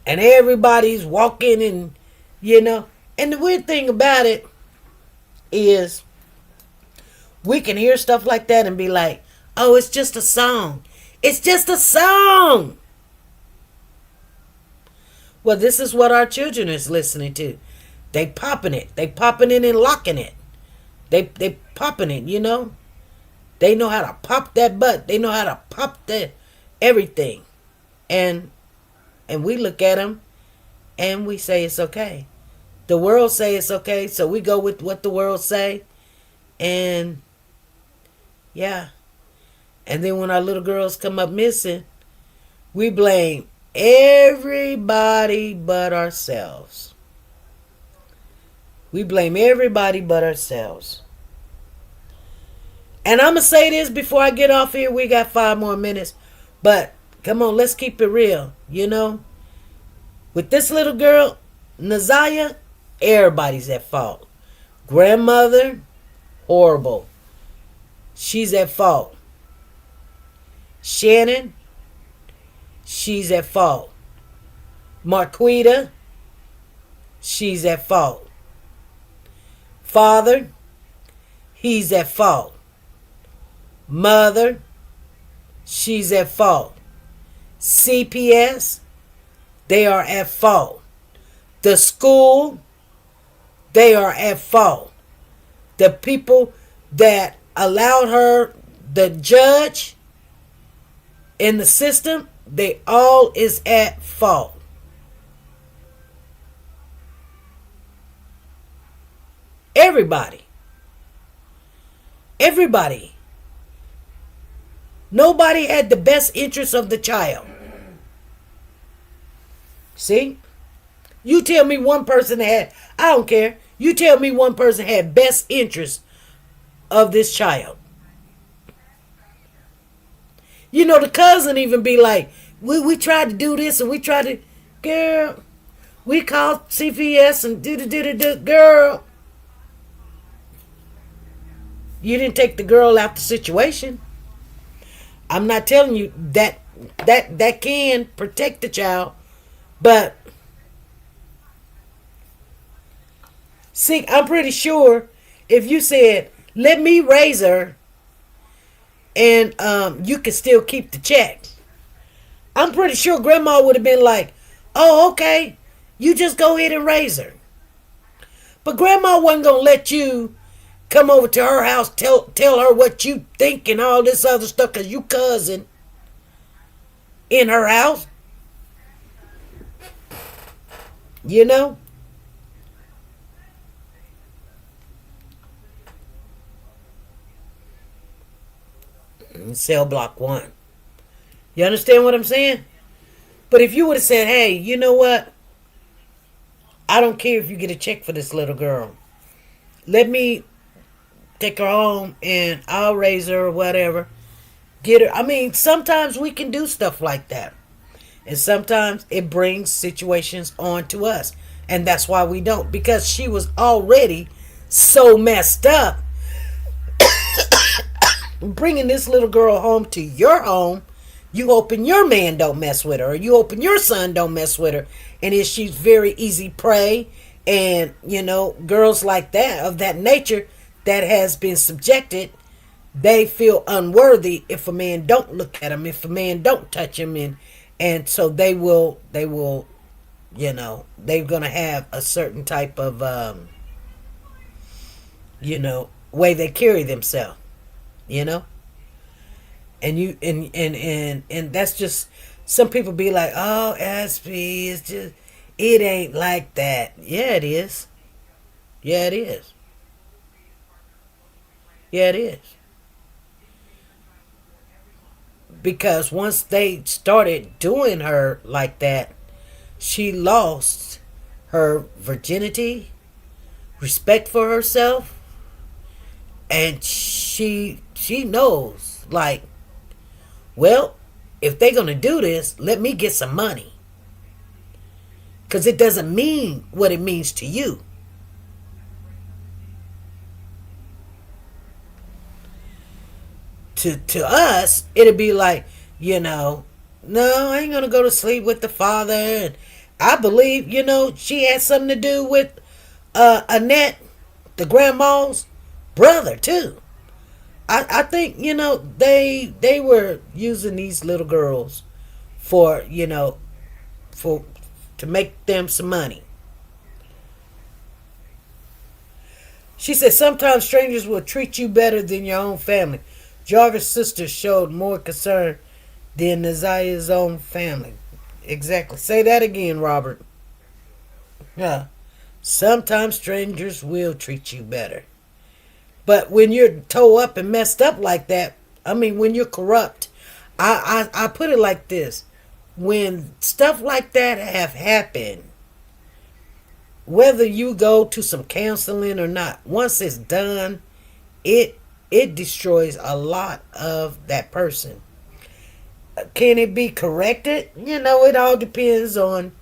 And everybody's walking and, you know. And the weird thing about it is we can hear stuff like that and be like, oh, it's just a song. It's just a song. Well, this is what our children is listening to. They popping it. They popping it and locking it. They popping it, you know. They know how to pop that butt. They know how to pop that everything. And we look at them and we say it's okay. The world say it's okay, so we go with what the world say. And yeah. And then when our little girls come up missing, we blame everybody but ourselves. We blame everybody but ourselves. And I'm going to say this before I get off here. We got 5 more minutes. But come on, let's keep it real. You know, with this little girl, Naziah, everybody's at fault. Grandmother, horrible. She's at fault. Shannon, she's at fault. Marquita, she's at fault. Father, he's at fault. Mother, she's at fault. CPS, they are at fault. The school, they are at fault. The people that allowed her, the judge in the system, they all is at fault. Everybody. Everybody. Nobody had the best interest of the child. See? You tell me one person had, I don't care. You tell me one person had best interest of this child. You know, the cousin even be like, we tried to do this and we tried to, girl, we called CPS and do, girl. You didn't take the girl out the situation. I'm not telling you that can protect the child, but see, I'm pretty sure if you said, let me raise her and you can still keep the check, I'm pretty sure grandma would have been like, oh, okay, you just go ahead and raise her. But grandma wasn't going to let you come over to her house, tell her what you think and all this other stuff because you cousin in her house. You know? Cell block 1. You understand what I'm saying? But if you would have said, hey, you know what? I don't care if you get a check for this little girl. Let me take her home and I'll raise her or whatever. Get her. I mean, sometimes we can do stuff like that. And sometimes it brings situations on to us. And that's why we don't. Because she was already so messed up. Bringing this little girl home to your home, you hoping your man don't mess with her. Or you hoping your son don't mess with her. And if she's very easy prey. And, you know, girls like that, of that nature, that has been subjected, they feel unworthy if a man don't look at them, if a man don't touch them, and so they will, you know, they're gonna have a certain type of, you know, way they carry themselves, you know, and that's just, some people be like, oh, SP, it's just, it ain't like that. Yeah, it is. Yeah, it is. Yeah, it is. Because once they started doing her like that, she lost her virginity, respect for herself, and she knows, like, well, if they're going to do this, let me get some money. Because it doesn't mean what it means to you. to us, it'd be like, no, I ain't gonna go to sleep with the father. And I believe, she had something to do with Annette, the grandma's brother too. I think, they were using these little girls for, for to make them some money. She said sometimes strangers will treat you better than your own family. Jarvis' sister showed more concern than Naziah's own family. Exactly. Say that again, Robert. Yeah. Sometimes strangers will treat you better. But when you're toe up and messed up like that, when you're corrupt, I put it like this. When stuff like that have happened, whether you go to some counseling or not, once it's done, it destroys a lot of that person. Can it be corrected? It all depends on,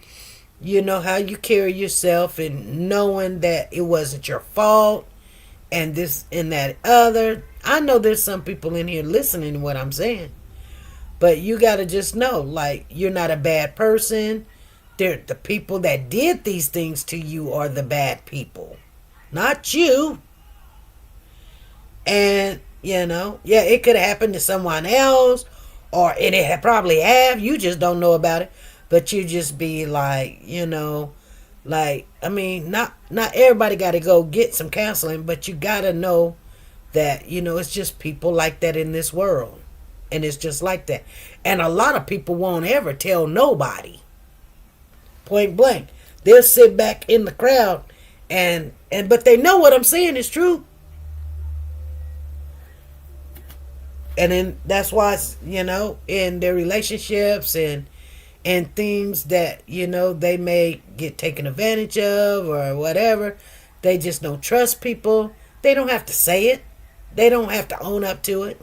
how you carry yourself and knowing that it wasn't your fault and this and that other. I know there's some people in here listening to what I'm saying, but you got to just know, like, you're not a bad person. The people that did these things to you are the bad people, not you. And, it could have happened to someone else, or it probably have. You just don't know about it. But you just be like, not everybody got to go get some counseling, but you got to know that, it's just people like that in this world. And it's just like that. And a lot of people won't ever tell nobody. Point blank. They'll sit back in the crowd but they know what I'm saying is true. And then that's why, in their relationships and things that, they may get taken advantage of or whatever, they just don't trust people. They don't have to say it. They don't have to own up to it.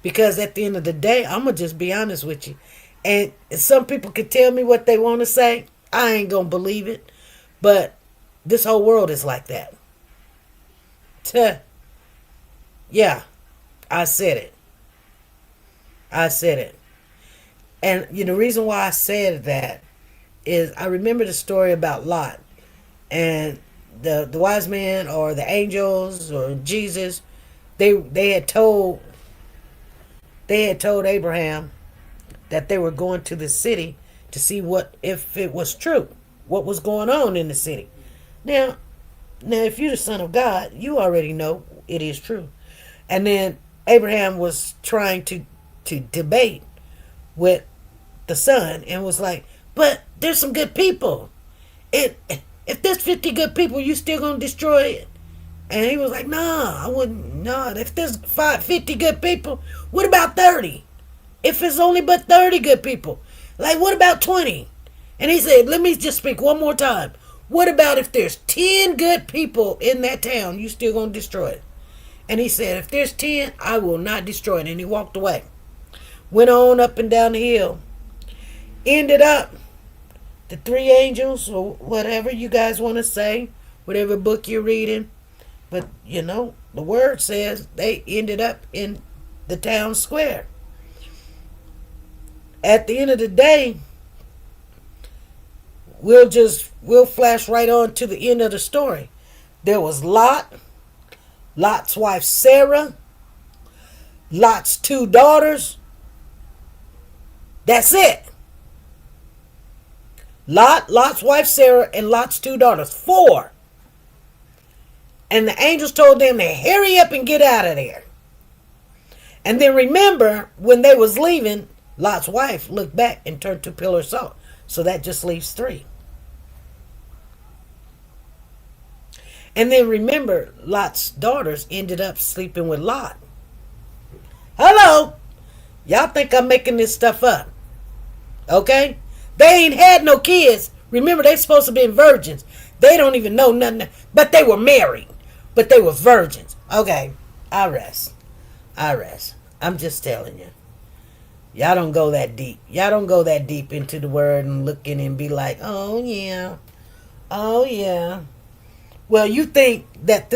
Because at the end of the day, I'm going to just be honest with you. And some people can tell me what they want to say. I ain't going to believe it. But this whole world is like that. Yeah, I said it. And the reason why I said that is I remember the story about Lot. And the wise man or the angels or Jesus, they had told Abraham that they were going to the city to see if it was true, what was going on in the city. Now, if you're the son of God, you already know it is true. And then Abraham was trying to debate with the son and was like, but there's some good people. If there's 50 good people, you still gonna destroy it? And he was like, I wouldn't. No, if there's 50 good people, what about 30? If it's only but 30 good people, like, what about 20? And he said, let me just speak one more time. What about if there's 10 good people in that town, you still gonna destroy it? And he said, if there's 10, I will not destroy it. And he walked away. Went on up and down the hill. Ended up, the three angels, or whatever you guys want to say, whatever book you're reading. But, the word says they ended up in the town square. At the end of the day, we'll flash right on to the end of the story. There was Lot's wife Sarah, Lot's 2 daughters. That's it. Lot's wife Sarah, and Lot's 2 daughters. 4. And the angels told them to hurry up and get out of there. And then remember, when they was leaving, Lot's wife looked back and turned to a pillar of salt. So that just leaves 3. And then remember, Lot's daughters ended up sleeping with Lot. Hello? Y'all think I'm making this stuff up. Okay? They ain't had no kids. Remember, they supposed to be virgins. They don't even know nothing. But they were married. But they were virgins. Okay. I rest. I'm just telling you. Y'all don't go that deep. Y'all don't go that deep into the word and looking and be like, oh yeah. Oh yeah. Well, you think that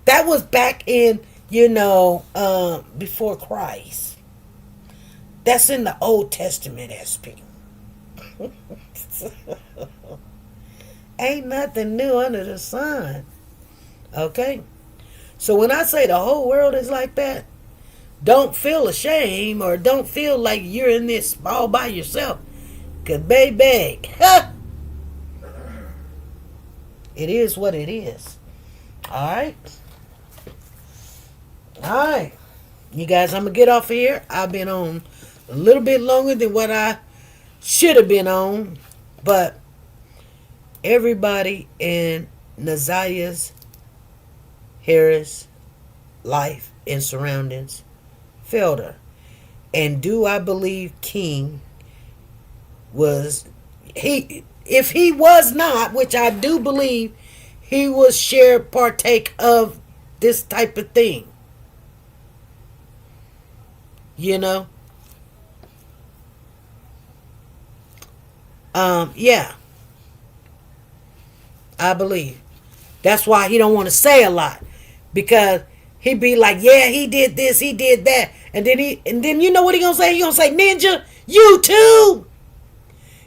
that was back in before Christ. That's in the Old Testament, SP. Ain't nothing new under the sun. Okay? So when I say the whole world is like that, don't feel ashamed or don't feel like you're in this all by yourself. Because, baby, it is what it is. Alright? Alright. You guys, I'm going to get off of here. I've been on a little bit longer than what I should have been on. But everybody in Naziah's, Harris, life and surroundings failed her. And do I believe King was... If he was not, which I do believe, he was partake of this type of thing. Yeah. I believe. That's why he don't want to say a lot. Because he be like, yeah, he did this, he did that. And then you know what he gonna say? He gonna say, Ninja, you too.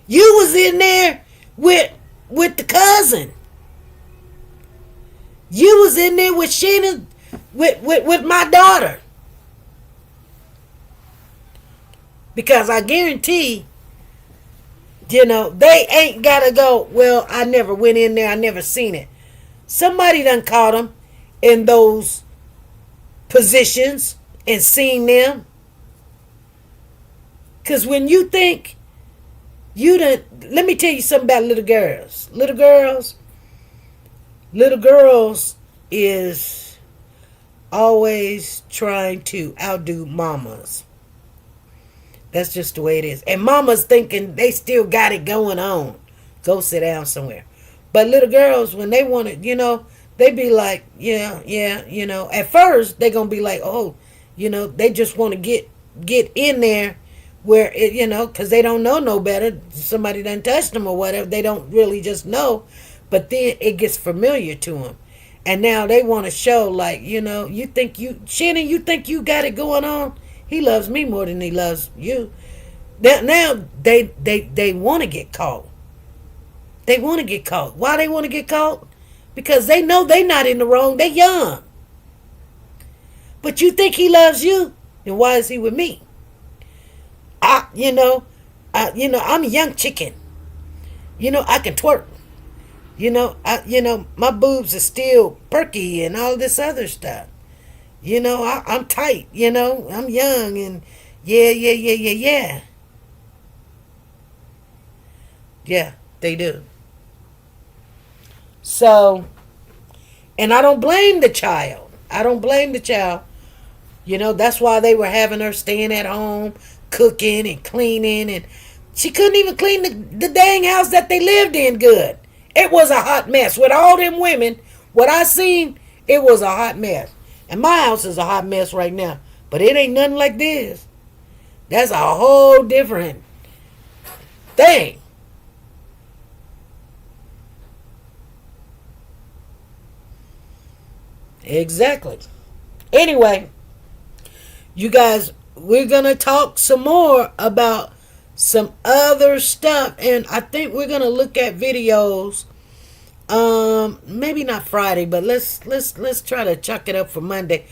You was in there with the cousin. You was in there with Sheena, with my daughter. Because I guarantee, they ain't got to go, well, I never went in there. I never seen it. Somebody done caught them in those positions and seen them. Because when you think let me tell you something about little girls. Little girls is always trying to outdo mamas. That's just the way it is. And mama's thinking they still got it going on. Go sit down somewhere. But little girls, when they want it, they be like, yeah. At first, they going to be like, oh, they just want to get in there where, because they don't know no better. Somebody done touched them or whatever. They don't really just know. But then it gets familiar to them. And now they want to show like, Shannon, you think you got it going on? He loves me more than he loves you. Now they want to get caught. They want to get caught. Why they want to get caught? Because they know they not in the wrong. They young. But you think he loves you? Then why is he with me? I'm a young chicken. I can twerk. My boobs are still perky and all this other stuff. I'm tight, I'm young and yeah. Yeah, they do. So, and I don't blame the child. That's why they were having her staying at home, cooking and cleaning, and she couldn't even clean the dang house that they lived in good. It was a hot mess. With all them women, what I seen, it was a hot mess. And my house is a hot mess right now. But it ain't nothing like this. That's a whole different thing. Exactly. Anyway, you guys, we're going to talk some more about some other stuff. And I think we're going to look at videos. Maybe not Friday, but let's try to chuck it up for Monday.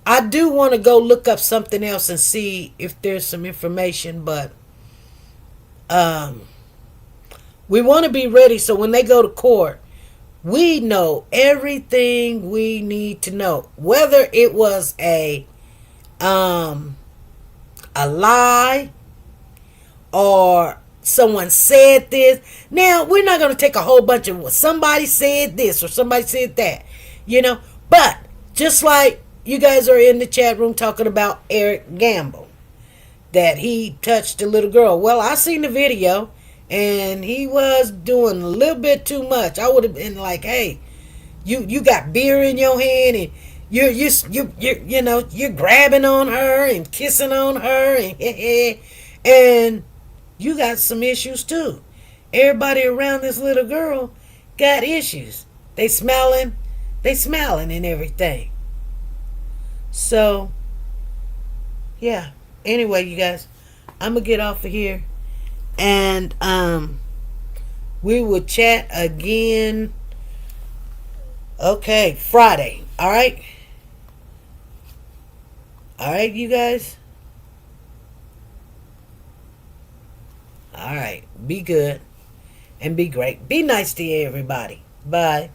I do want to go look up something else and see if there's some information, but we want to be ready so when they go to court, we know everything we need to know. Whether it was a lie or someone said this. Now, we're not going to take a whole bunch of somebody said this or somebody said that, But just like you guys are in the chat room talking about Eric Gamble, that he touched a little girl. Well, I seen the video and he was doing a little bit too much. I would have been like, hey, you got beer in your hand and you're grabbing on her and kissing on her and you got some issues too. Everybody around this little girl got issues. They smiling and everything. So, yeah. Anyway, you guys, I'm gonna get off of here, and we will chat again. Okay, Friday. All right. All right, you guys. All right. Be good and be great. Be nice to everybody. Bye.